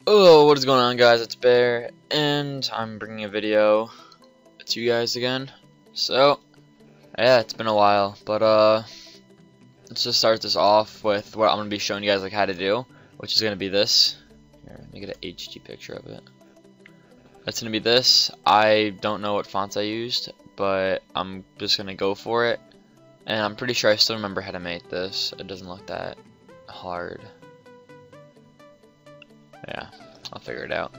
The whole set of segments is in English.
Oh, what is going on, guys? It's Behr, and I'm bringing a video to you guys again. So, yeah, it's been a while, but let's just start this off with what I'm gonna be showing you guys like how to do, which is gonna be this. Here, let me get an HD picture of it. That's gonna be this. I don't know what fonts I used, but I'm just gonna go for it, and I'm pretty sure I still remember how to make this. It doesn't look that hard. Yeah, I'll figure it out.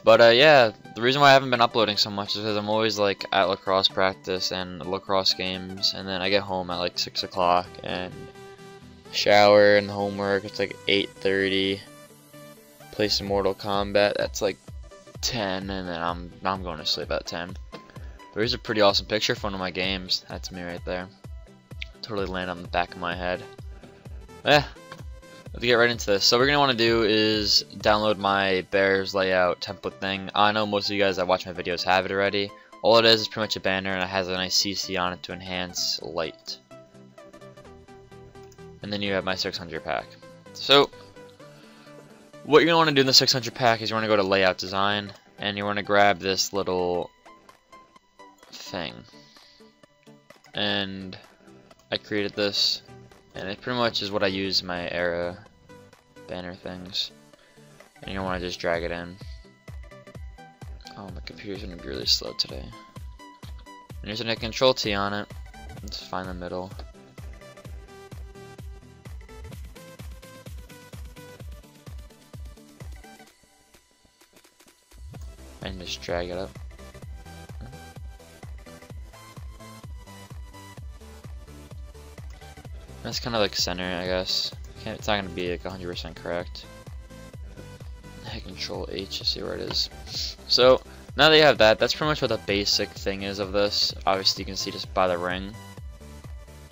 But yeah, the reason why I haven't been uploading so much is because I'm always like at lacrosse practice and lacrosse games, and then I get home at like 6 o'clock and shower and homework. It's like 8:30. Play some Mortal Kombat. That's like 10, and then I'm going to sleep at 10. But here's a pretty awesome picture of one of my games. That's me right there. Totally landed on the back of my head. Yeah. Let's get right into this. So what we're going to want to do is download my Behr's layout template thing. I know most of you guys that watch my videos have it already. All it is pretty much a banner, and it has a nice CC on it to enhance light. And then you have my 600 pack. So what you're going to want to do in the 600 pack is you want to go to layout design, and you want to grab this little thing. And I created this. And it pretty much is what I use in my era banner things. And you want to just drag it in. Oh, my computer's going to be really slow today. And here's a Control T on it. Let's find the middle. And just drag it up. That's kind of like center, I guess. It's not going to be like 100% correct. Hit Control H to see where it is. So now that you have that, that's pretty much what the basic thing is of this. Obviously you can see just by the ring.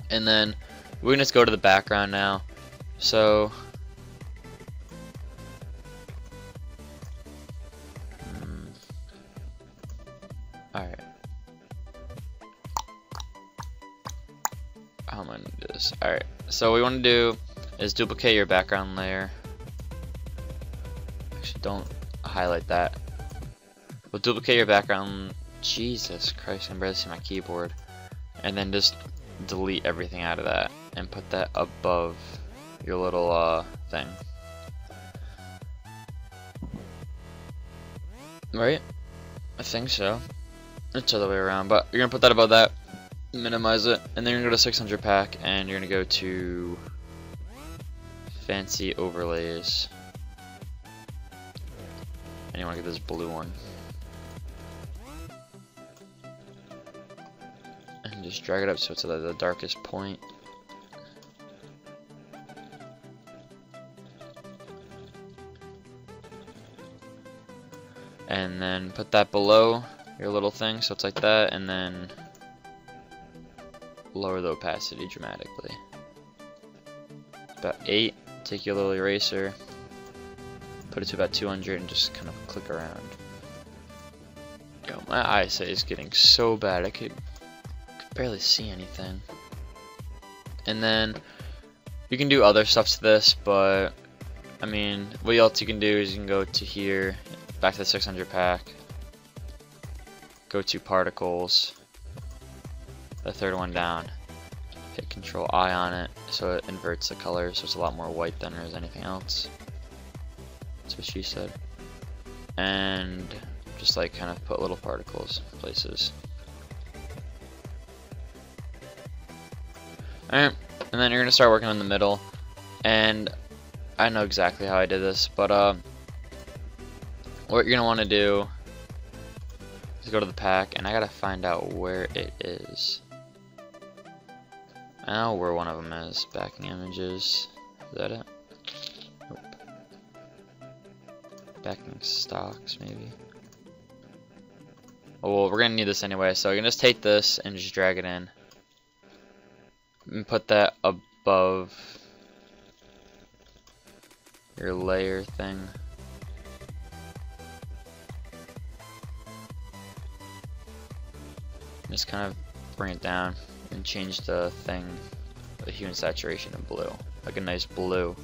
And then we're going to just go to the background now. So alright. How am I gonna do this? Alright, so what we want to do is duplicate your background layer. Actually, don't highlight that. We'll duplicate your background. Jesus Christ, I can barely see my keyboard. And then just delete everything out of that and put that above your little thing. Right? I think so. It's the other way around, but you're gonna put that above that. Minimize it, and then you're gonna go to 600 pack, and you're gonna go to fancy overlays, and you want to get this blue one, and just drag it up so it's at the darkest point. And then put that below your little thing so it's like that, and then lower the opacity dramatically. About 8. Take your little eraser, put it to about 200, and just kind of click around. Yo, my eyesight is getting so bad I could barely see anything. And then you can do other stuff to this, but I mean, what else you can do is you can go to here, back to the 600 pack, go to particles, the third one down, hit Control I on it so it inverts the color, so it's a lot more white than there is anything else. That's what she said. And just like kind of put little particles places. Alright, and then you're gonna start working on the middle, and I know exactly how I did this, but what you're gonna want to do is go to the pack, and I gotta find out where it is. I know where one of them is. Backing images. Is that it? Nope. Backing stocks, maybe. Oh, well, we're gonna need this anyway, so you can just take this and just drag it in. And put that above your layer thing. Just kind of bring it down and change the thing, the hue and saturation in blue, like a nice blue.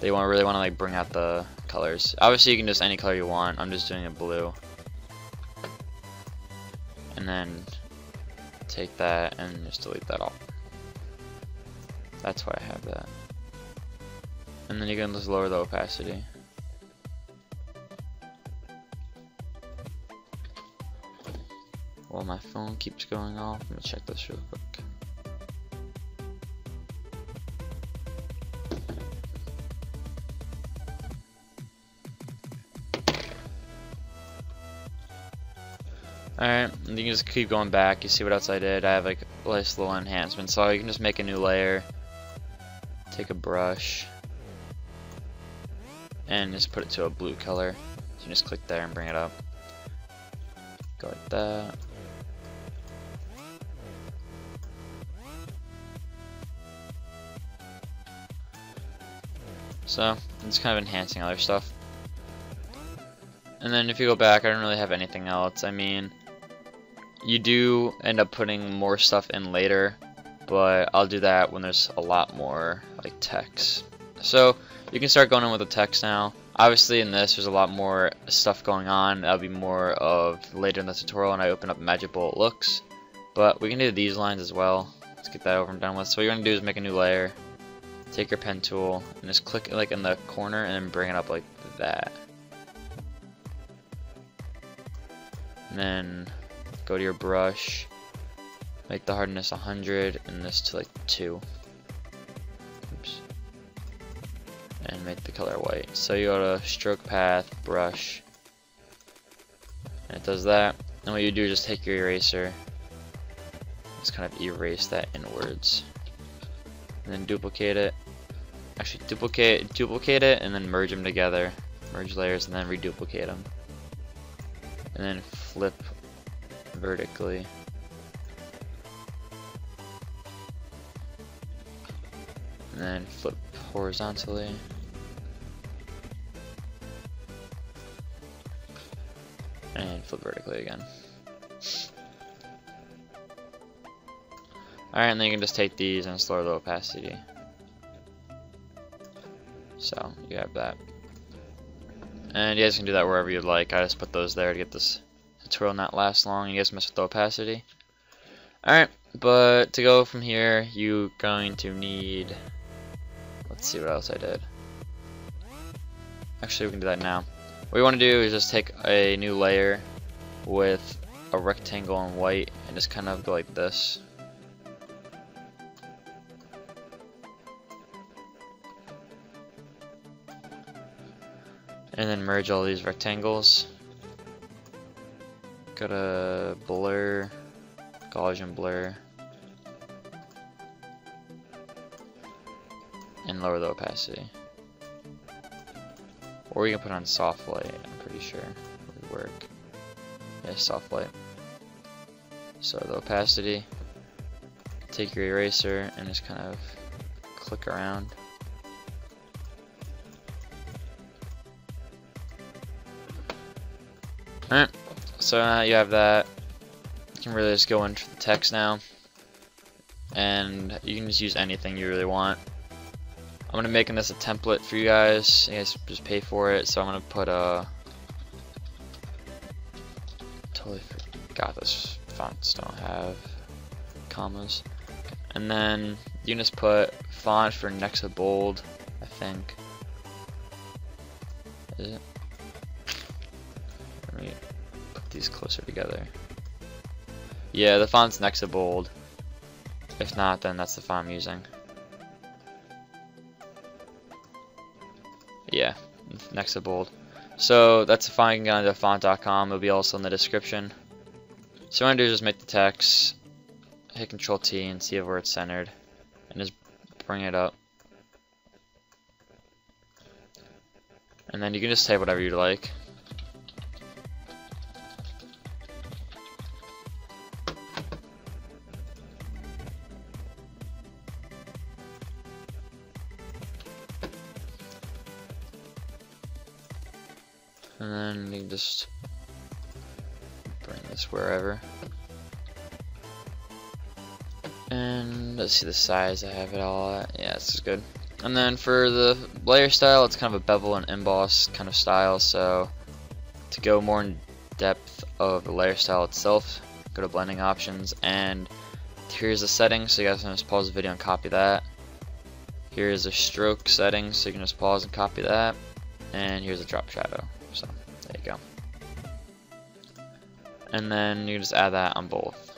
They really want to like bring out the colors. Obviously you can just any color you want. I'm just doing a blue. And then take that and just delete that all. That's why I have that. And then you can just lower the opacity. Well, my phone keeps going off. I'm gonna check this real quick. Alright, and you can just keep going back. You see what else I did? I have like a nice little enhancement. So you can just make a new layer. Take a brush. And just put it to a blue color. So you just click there and bring it up. Go like that. So, it's kind of enhancing other stuff. And then if you go back, I don't really have anything else. I mean, you do end up putting more stuff in later, but I'll do that when there's a lot more like text. So, you can start going in with the text now. Obviously in this there's a lot more stuff going on. That'll be more of later in the tutorial when I open up Magic Bullet Looks. But we can do these lines as well. Let's get that over and done with. So what you're going to do is make a new layer. Take your pen tool and just click like in the corner and then bring it up like that. And then go to your brush, make the hardness 100 and this to like 2. Oops. And make the color white. So you go to stroke path, brush, and it does that. And what you do is just take your eraser, just kind of erase that inwards. And then duplicate it. Actually, duplicate it, and then merge them together. Merge layers, and then reduplicate them. And then flip vertically. And then flip horizontally. And flip vertically again. Alright, and then you can just take these and lower the opacity. So, you have that. And you guys can do that wherever you'd like. I just put those there to get this tutorial not last long. You guys mess with the opacity. Alright, but to go from here, you're going to need... Let's see what else I did. Actually, we can do that now. What you want to do is just take a new layer with a rectangle in white and just kind of go like this. And then merge all these rectangles. Go to blur, Gaussian blur, and lower the opacity. Or you can put on soft light, I'm pretty sure it would work. Yeah, soft light. So the opacity, take your eraser and just kind of click around. Alright, so now you have that. You can really just go into the text now. And you can just use anything you really want. I'm going to be making this a template for you guys. You guys just pay for it. So I'm going to put a... Totally forgot this fonts don't have commas. And then you can just put font for next to bold, I think. Is it? Let me put these closer together. Yeah, the font's next to bold. If not, then that's the font I'm using. Yeah, next to bold. So that's a font. You can go into font.com. It'll be also in the description. So what I'm going to do is just make the text, hit Control T and see where it's centered, and just bring it up. And then you can just type whatever you like. And then you can just bring this wherever. And let's see the size I have it all at. Yeah, this is good. And then for the layer style, it's kind of a bevel and emboss kind of style. So to go more in depth of the layer style itself, go to blending options, and here's the settings. So you guys can just pause the video and copy that. Here's the stroke settings, so you can just pause and copy that. And here's a drop shadow. So there you go. And then you can just add that on both.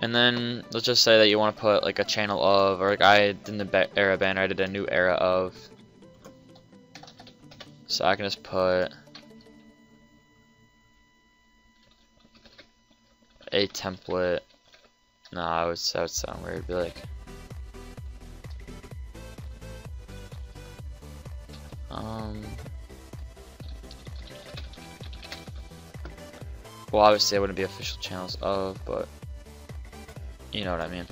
And then let's just say that you want to put like a channel of, or like I did in the era banner, I did a new era of. So I can just put a template. No, that would sound weird. It'd be like well, obviously it wouldn't be official channels of, but you know what I mean.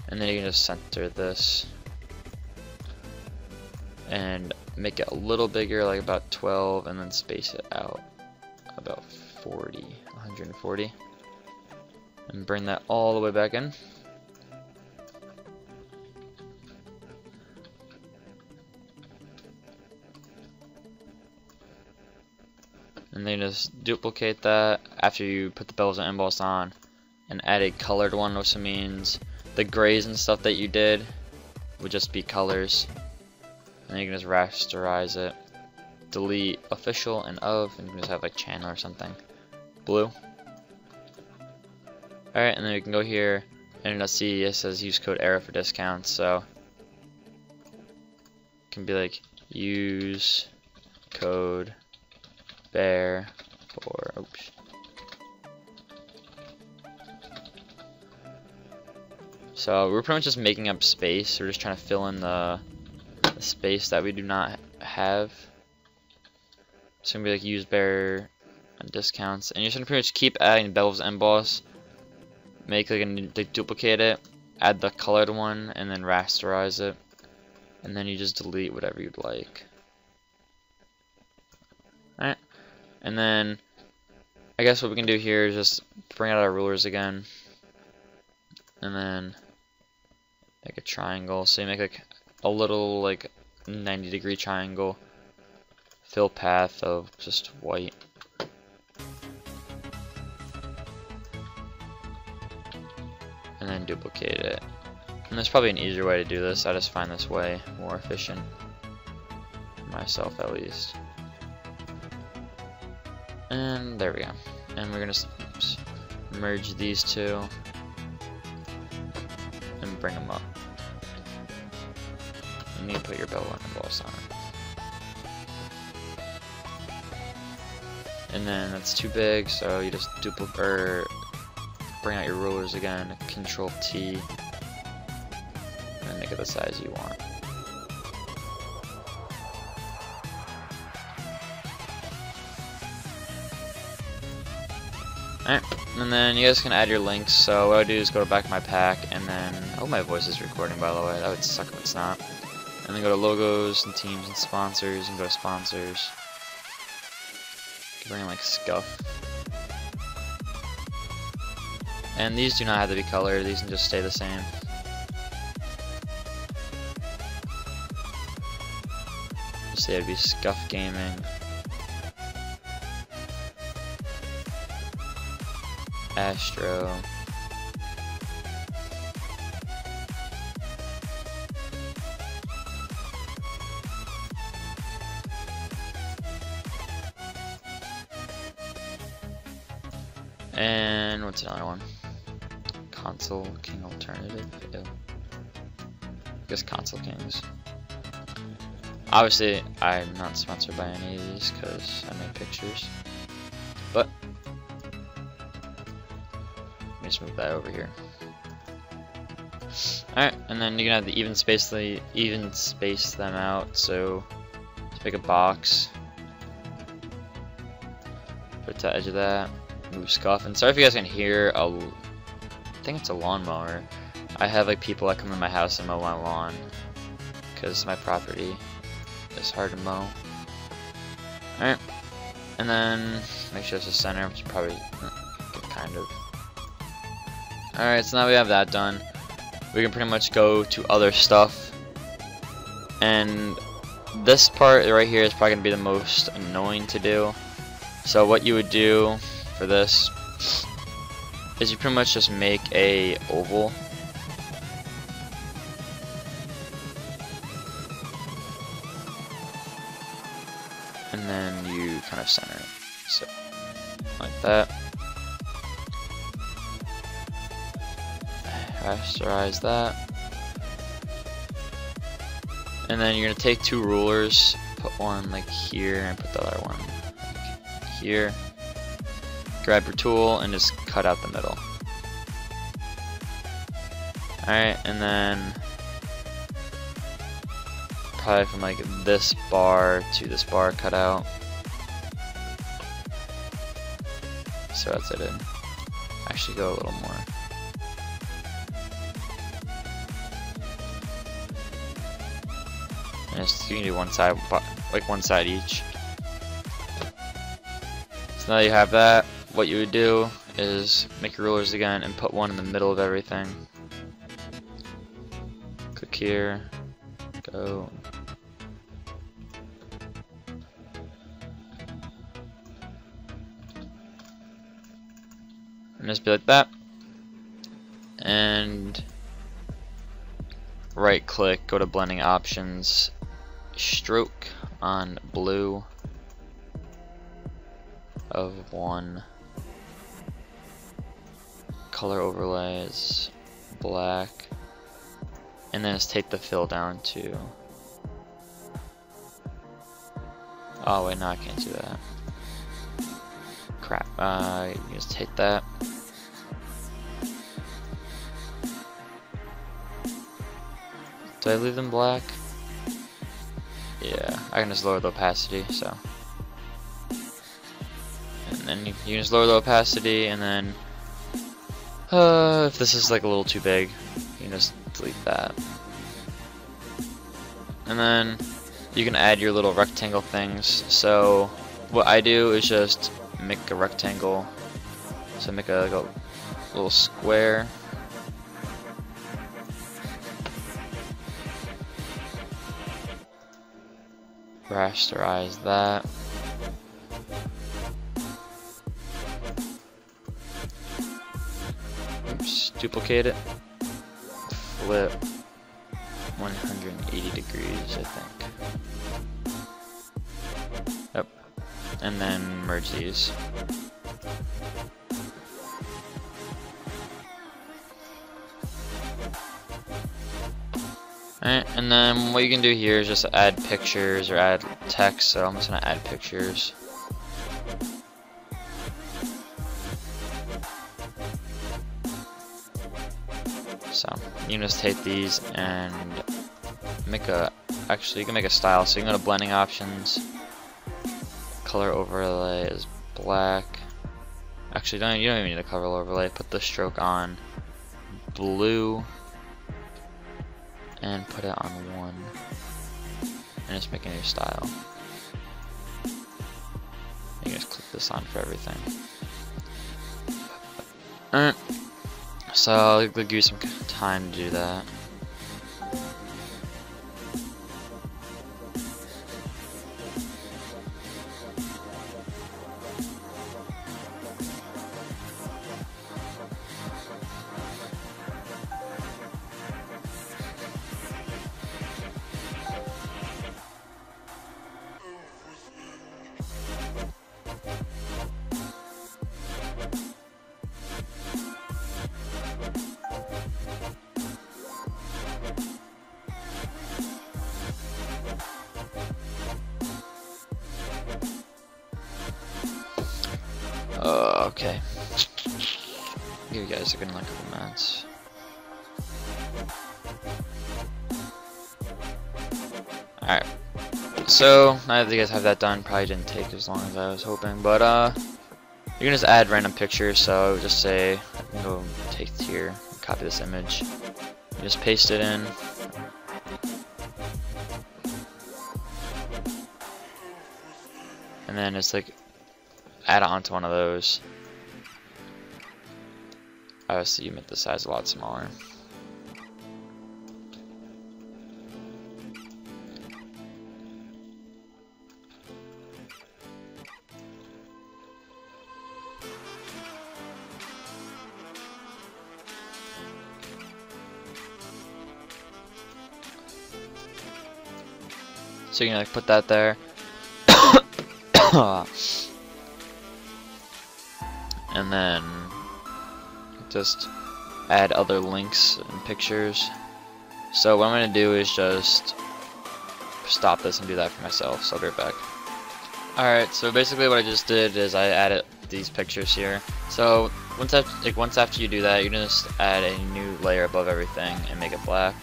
And then you can just center this and make it a little bigger, like about 12, and then space it out about 140, and bring that all the way back in. And then just duplicate that after you put the bevels and emboss on, and add a colored one, which means the grays and stuff that you did would just be colors. And you can just rasterize it, delete official and of, and you can just have like channel or something, blue. Alright, and then we can go here and let's see, it says use code ERA for discounts, so it can be like use code Behr for, oops. So we're pretty much just making up space. We're just trying to fill in the space that we do not have. So I'm gonna be like use Behr and discounts, and you're just gonna pretty much keep adding bevels and emboss. Make like duplicate it, add the colored one, and then rasterize it, and then you just delete whatever you'd like. Alright. And then I guess what we can do here is just bring out our rulers again, and then make a triangle. So you make like a little like 90-degree triangle, fill path of just white, and then duplicate it. And there's probably an easier way to do this. I just find this way more efficient for myself, at least. And there we go. And we're gonna merge these two and bring them up. You need to put your bevel and emboss on it. And then that's too big, so you just duplicate or bring out your rulers again, Control T, and make it the size you want. Alright, and then you guys can add your links. So what I do is go back to my pack, and then oh, my voice is recording, by the way. That would suck if it's not. And then go to logos and teams and sponsors, and go to sponsors. Bring in like Scuff. And these do not have to be colored, these can just stay the same. Just say it'd be Scuff Gaming. Astro. And what's another one? Console King Alternative. Ew. I guess Console Kings. Obviously, I'm not sponsored by any of these because I make pictures. But let me just move that over here. Alright, and then you can have the even space them out. So let's make a box. Put the edge of that. Move Scuff. And sorry if you guys can hear I think it's a lawnmower. I have like people that come in my house and mow my lawn because my property is hard to mow. Alright, and then make sure it's the center, which you probably kind of. Alright, so now we have that done. We can pretty much go to other stuff And this part right here is probably going to be the most annoying to do. So what you would do for this is you pretty much just make a oval. And then you kind of center it. So, like that. Rasterize that. And then you're going to take two rulers, put one like here and put the other one like here. Grab your tool and just cut out the middle. Alright, and then probably from like this bar to this bar cut out. So that's it in. Actually go a little more. And just, you can do one side, like one side each. So now you have that, what you would do is make your rulers again and put one in the middle of everything. Click here, go. And just be like that. And right click, go to blending options, stroke on blue of 1, color overlays black, and then just take the fill down to, oh wait, no, I can't do that, crap. You just take that, do I leave them black? Yeah, I can just lower the opacity, so. And then you can just lower the opacity, and then if this is like a little too big, you can just delete that. And then you can add your little rectangle things. So what I do is just make a rectangle. So make a little square. Rasterize that. Oops, duplicate it. Flip 180 degrees, I think. Yep. And then merge these. Alright, and then what you can do here is just add pictures or add text, so I'm just going to add pictures. So, you can just take these and make a, actually you can make a style, so you can go to blending options, color overlay is black. Actually, you don't even need a color overlay, put the stroke on blue. And put it on 1, and just make a new style. You can just click this on for everything. Alright, so I'll give you some time to do that. Okay. You guys are gonna like a couple minutes. Alright. So, now that you guys have that done, probably didn't take as long as I was hoping, but you can just add random pictures, so just say, I can go take here, copy this image, you just paste it in. And then it's like, add it onto one of those. Obviously you make the size a lot smaller. So you can like put that there. And then just add other links and pictures. So what I'm going to do is just stop this and do that for myself, so I'll be right back. Alright, so basically what I just did is I added these pictures here. So once after you do that, you're going to just add a new layer above everything and make it black.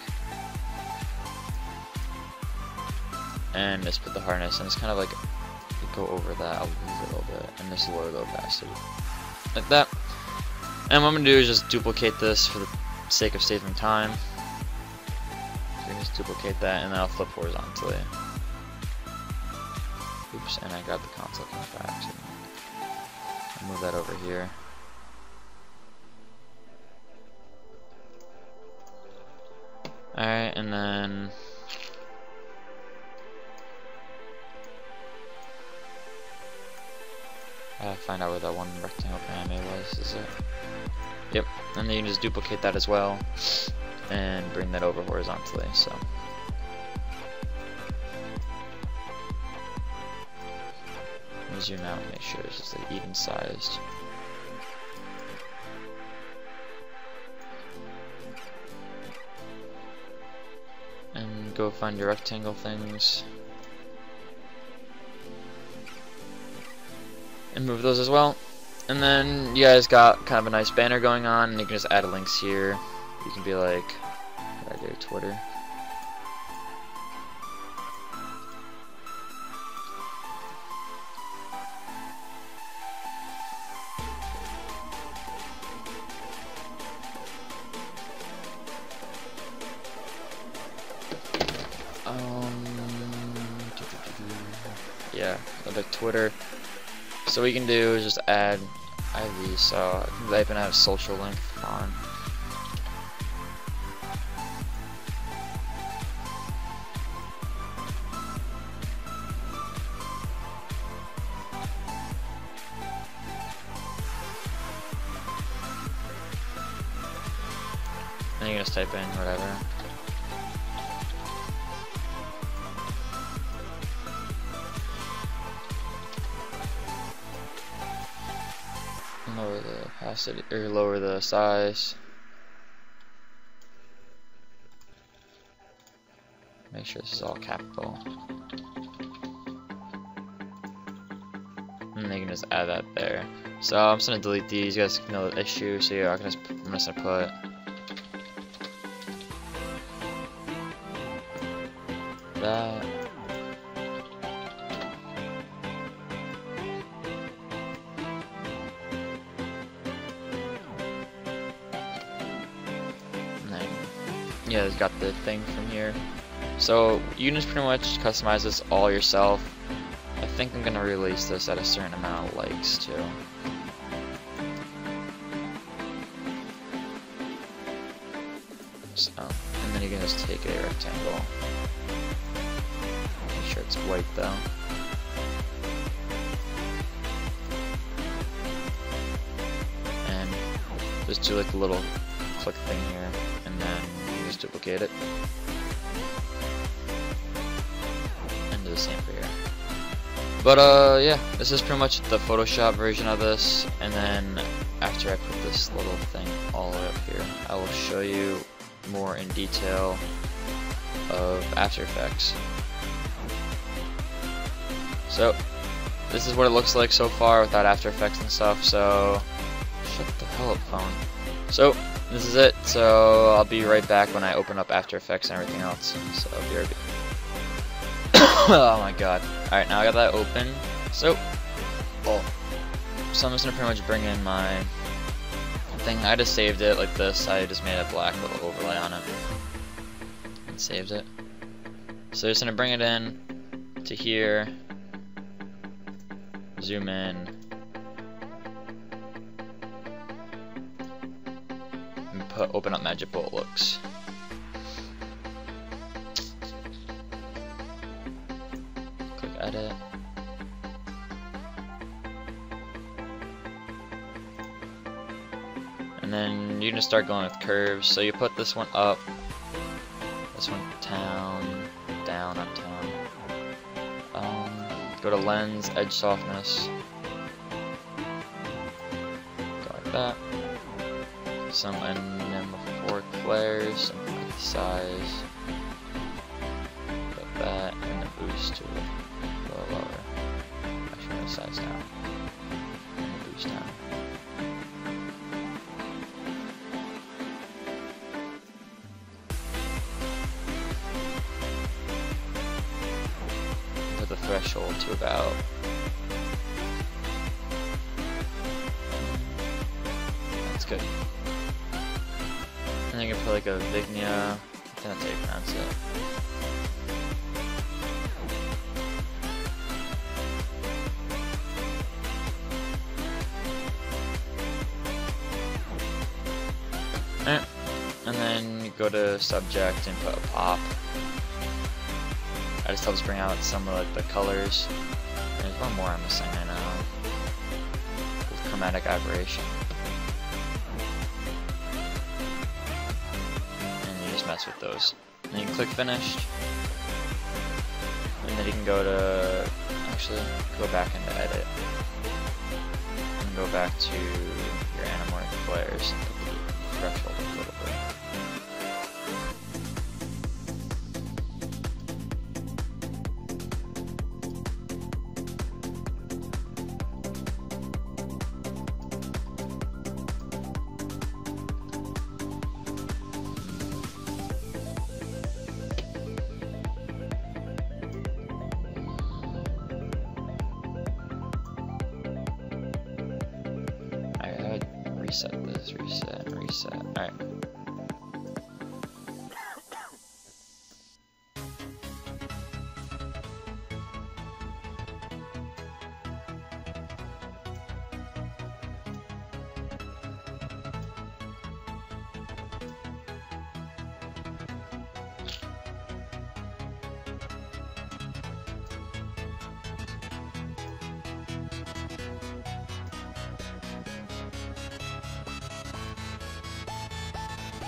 And just put the hardness, and it's kind of like go over that a little bit, and just lower the opacity. Like that. And what I'm going to do is just duplicate this for the sake of saving time. So just duplicate that, and then I'll flip horizontally. Oops, and I got the console back. So I'll move that over here. Alright, and then I gotta find out where that one rectangle anime was. Is it? Yep. And then you can just duplicate that as well and bring that over horizontally. So let me zoom out and make sure it's just like even sized. And go find your rectangle things and move those as well. And then you guys got kind of a nice banner going on, and you can just add links here. You can be like, what did I do, Twitter? Yeah, like Twitter. So what you can do is just add IVs, so I can have social link on. And you can just type in whatever. Lower the opacity, or lower the size. Make sure this is all capital. And then you can just add that there. So I'm just gonna delete these. You guys know the issue. So yeah, I'm just gonna put that. Yeah, it's got the thing from here. So you can just pretty much customize this all yourself. I think I'm gonna release this at a certain amount of likes too. So, and then you can just take a rectangle. Make sure it's white though. And just do like a little click thing here, and then just duplicate it and do the same for here. But yeah, this is pretty much the Photoshop version of this, and then after I put this little thing all the way up here, I will show you more in detail of After Effects. So this is what it looks like so far without After Effects and stuff. So shut the hell up, phone. So this is it. So I'll be right back when I open up After Effects and everything else. So I'll be right back. Oh my god. Alright, now I got that open. So I'm just gonna pretty much bring in my thing. I just saved it like this. I just made a black little overlay on it and saved it. So just gonna bring it in to here, zoom in, and open up Magic Bullet Looks. Click edit. And then you're gonna start going with curves. So you put this one up, this one down, down, up, down. go to lens, edge softness, go like that. Some anamorphic flares, something like the size, like that, and the boost to a little lower. Actually, the size down, and the boost down. Put the threshold to about. That's good. And then you can put like a Vignia, I think that's how you pronounce it. Alright, and then you go to subject and put a pop. I just helps bring out some of like the colors. There's one more I'm missing right now. With chromatic aberration. Mess with those. And then you can click finished, and then you can go to go back into edit and go back to your anamorphic flares and put the threshold a little bit. Reset this, reset, reset. Alright.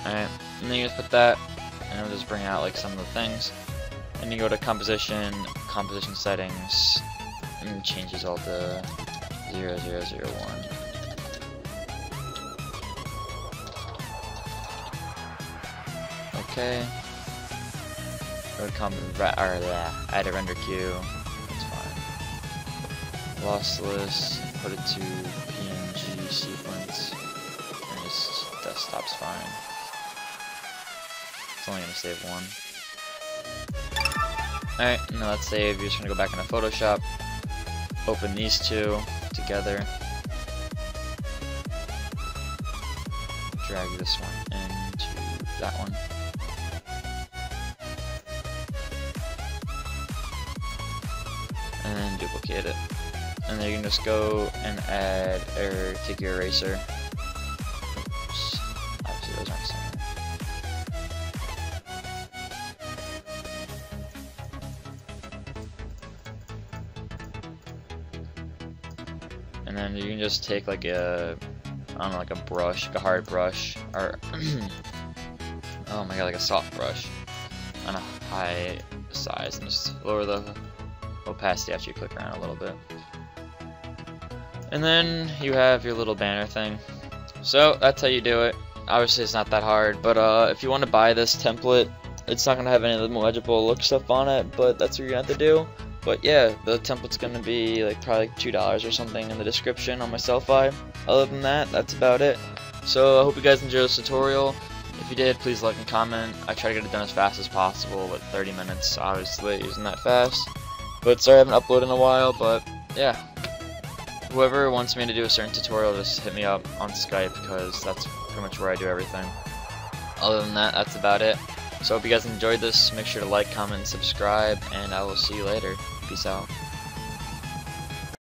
Alright, and then you just put that, and it'll just bring out like some of the things. And you go to composition, composition settings, and it changes all the 0001. Okay. Go to add a render queue. That's fine. Lossless, put it to PNG sequence, and just desktop's fine. It's only going to save one. Alright, now let's save. You're just going to go back into Photoshop, open these two together, drag this one into that one, and then duplicate it. And then you can just go and add, or take your eraser. Oops. Obviously those aren't centered. And then you can just take like a, I don't know, like a brush, like a hard brush, or oh my god, like a soft brush on a high size, and just lower the opacity after you click around a little bit. And then you have your little banner thing. So that's how you do it. Obviously it's not that hard, but if you want to buy this template, it's not going to have any of the legible look stuff on it, but that's what you're going to have to do. But yeah, the template's going to be like probably like $2 or something in the description on my Selfie. Other than that, that's about it. So I hope you guys enjoyed this tutorial. If you did, please like and comment. I try to get it done as fast as possible, but 30 minutes obviously isn't that fast. But sorry I haven't uploaded in a while, but yeah. Whoever wants me to do a certain tutorial, just hit me up on Skype, because that's pretty much where I do everything. Other than that, that's about it. So I hope you guys enjoyed this. Make sure to like, comment, and subscribe, and I will see you later. Peace out.